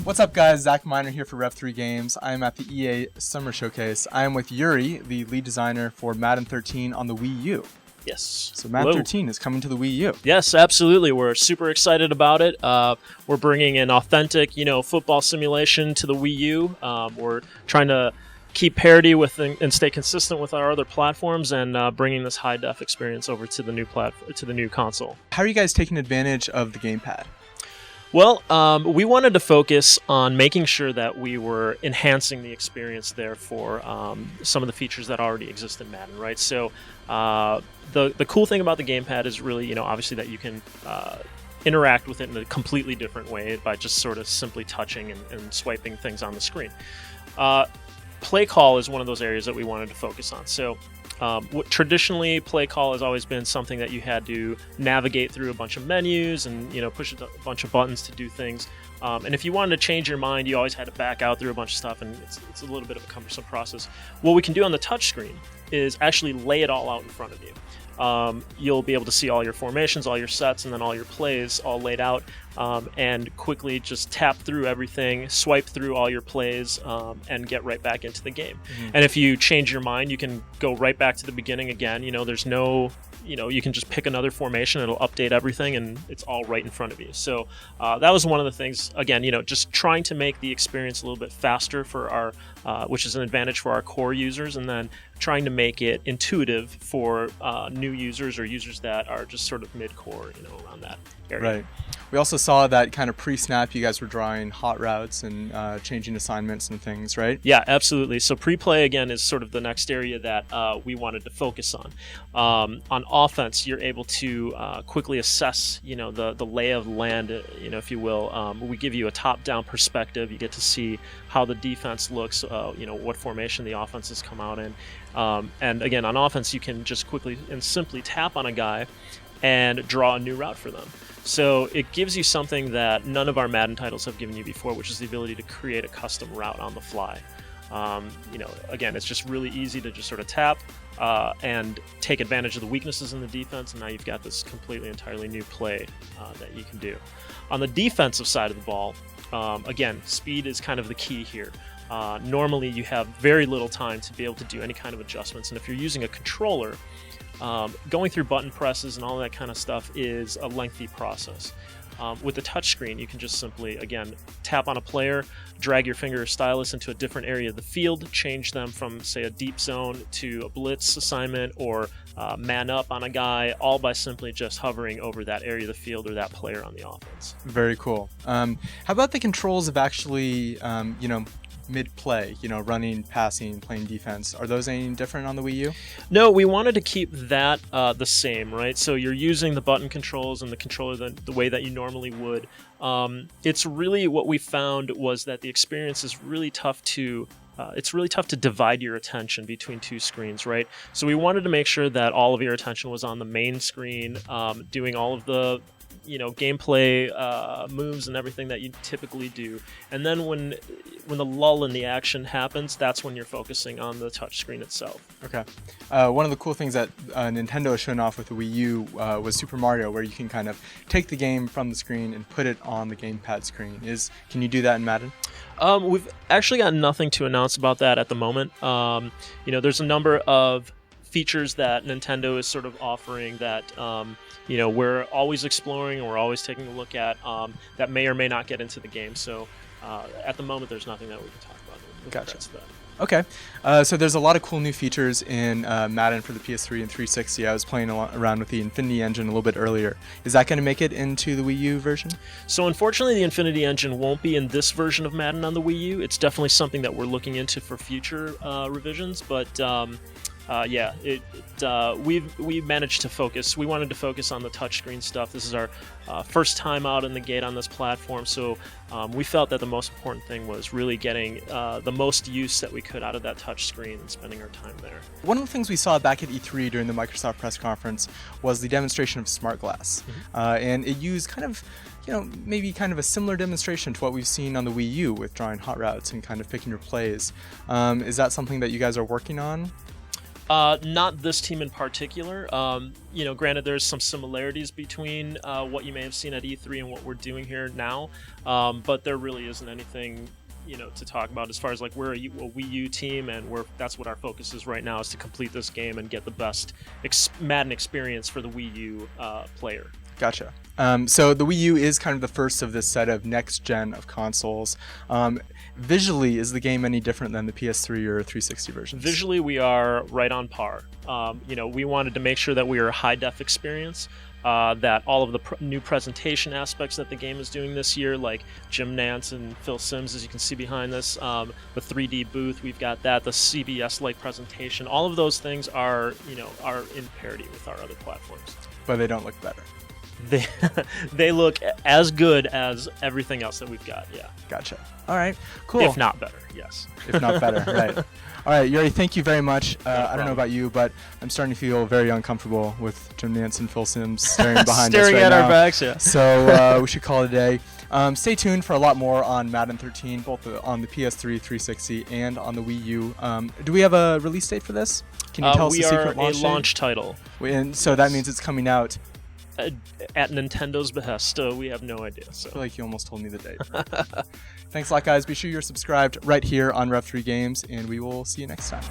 What's up, guys? Zach Miner here for Rev3 Games. I am at the EA Summer Showcase. I am with Yuri, the lead designer for Madden 13 on the Wii U. Yes. So Madden 13 is coming to the Wii U. Yes, absolutely. We're super excited about it. We're bringing an authentic, football simulation to the Wii U. We're trying to keep parity with and stay consistent with our other platforms, and bringing this high def experience over to the new console. How are you guys taking advantage of the GamePad? Well, we wanted to focus on making sure that we were enhancing the experience there for some of the features that already exist in Madden, right? So the cool thing about the GamePad is really, obviously that you can interact with it in a completely different way by just sort of simply touching and swiping things on the screen. Play call is one of those areas that we wanted to focus on. So traditionally, play call has always been something that you had to navigate through a bunch of menus and push a bunch of buttons to do things. And if you wanted to change your mind, you always had to back out through a bunch of stuff, and it's a little bit of a cumbersome process. What we can do on the touchscreen is actually lay it all out in front of you. You'll be able to see all your formations, all your sets, and then all your plays all laid out, and quickly just tap through everything, swipe through all your plays, and get right back into the game. Mm-hmm. And if you change your mind, you can go right back to the beginning again. There's no, you can just pick another formation, it'll update everything, and it's all right in front of you. So that was one of the things, again, just trying to make the experience a little bit faster for our, which is an advantage for our core users, and then trying to make it intuitive for new users or users that are just sort of mid-core, around that area. Right. We also saw that kind of pre-snap, you guys were drawing hot routes and changing assignments and things, right? Yeah, absolutely. So pre-play, again, is sort of the next area that we wanted to focus on. On offense, you're able to quickly assess, the lay of the land, if you will. We give you a top-down perspective. You get to see how the defense looks, what formation the offense has come out in. And again, on offense, you can just quickly and simply tap on a guy and draw a new route for them. So it gives you something that none of our Madden titles have given you before, which is the ability to create a custom route on the fly. Again, it's just really easy to just sort of tap and take advantage of the weaknesses in the defense, and now you've got this completely, entirely new play that you can do. On the defensive side of the ball, again, speed is kind of the key here. Normally, you have very little time to be able to do any kind of adjustments, and if you're using a controller, going through button presses and all that kind of stuff is a lengthy process. With the touchscreen, you can just simply, again, tap on a player, drag your finger or stylus into a different area of the field, change them from, say, a deep zone to a blitz assignment, or man up on a guy, all by simply just hovering over that area of the field or that player on the offense. Very cool. How about the controls of actually, mid-play, running, passing, playing defense? Are those any different on the Wii U? No, we wanted to keep that the same, right? So you're using the button controls and the controller the way that you normally would. It's really, what we found was that the experience is really tough to divide your attention between two screens, right? So we wanted to make sure that all of your attention was on the main screen, doing all of the gameplay moves and everything that you typically do. And then when the lull in the action happens, that's when you're focusing on the touchscreen itself. Okay. One of the cool things that Nintendo has shown off with the Wii U was Super Mario, where you can kind of take the game from the screen and put it on the GamePad screen. Can you do that in Madden? We've actually got nothing to announce about that at the moment. There's a number of features that Nintendo is sort of offering that we're always exploring and we're always taking a look at that may or may not get into the game. So at the moment, there's nothing that we can talk about. Gotcha. Okay. So there's a lot of cool new features in Madden for the PS3 and 360. I was playing around with the Infinity Engine a little bit earlier. Is that going to make it into the Wii U version? So unfortunately, the Infinity Engine won't be in this version of Madden on the Wii U. It's definitely something that we're looking into for future revisions, but we managed to focus. We wanted to focus on the touchscreen stuff. This is our first time out in the gate on this platform, so we felt that the most important thing was really getting the most use that we could out of that touchscreen and spending our time there. One of the things we saw back at E3 during the Microsoft press conference was the demonstration of SmartGlass, and it used kind of, maybe kind of a similar demonstration to what we've seen on the Wii U with drawing hot routes and kind of picking your plays. Is that something that you guys are working on? Not this team in particular. Granted, there's some similarities between what you may have seen at E3 and what we're doing here now, but there really isn't anything, to talk about as far as like we're a Wii U team, and that's what our focus is right now, is to complete this game and get the best Madden experience for the Wii U player. Gotcha. So the Wii U is kind of the first of this set of next gen of consoles. Visually, is the game any different than the PS3 or 360 versions? Visually, we are right on par. We wanted to make sure that we were a high-def experience, that all of the new presentation aspects that the game is doing this year, like Jim Nantz and Phil Simms, as you can see behind this, the 3D booth, we've got that, the CBS-like presentation, all of those things are in parity with our other platforms. But they don't look better. They look as good as everything else that we've got, yeah. Gotcha. All right, cool. If not better, yes. If not better, right. All right, Yuri, thank you very much. I don't know about you, but I'm starting to feel very uncomfortable with Jim Nantz and Phil Simms staring behind us right now. Staring at our backs, yeah. So we should call it a day. Stay tuned for a lot more on Madden 13, both on the PS3, 360, and on the Wii U. Do we have a release date for this? Can you tell us the secret launch date? We are a launch title. And so that means it's coming out at Nintendo's behest. We have no idea. So. I feel like you almost told me the date. Thanks a lot, guys. Be sure you're subscribed right here on Rev3 Games, and we will see you next time.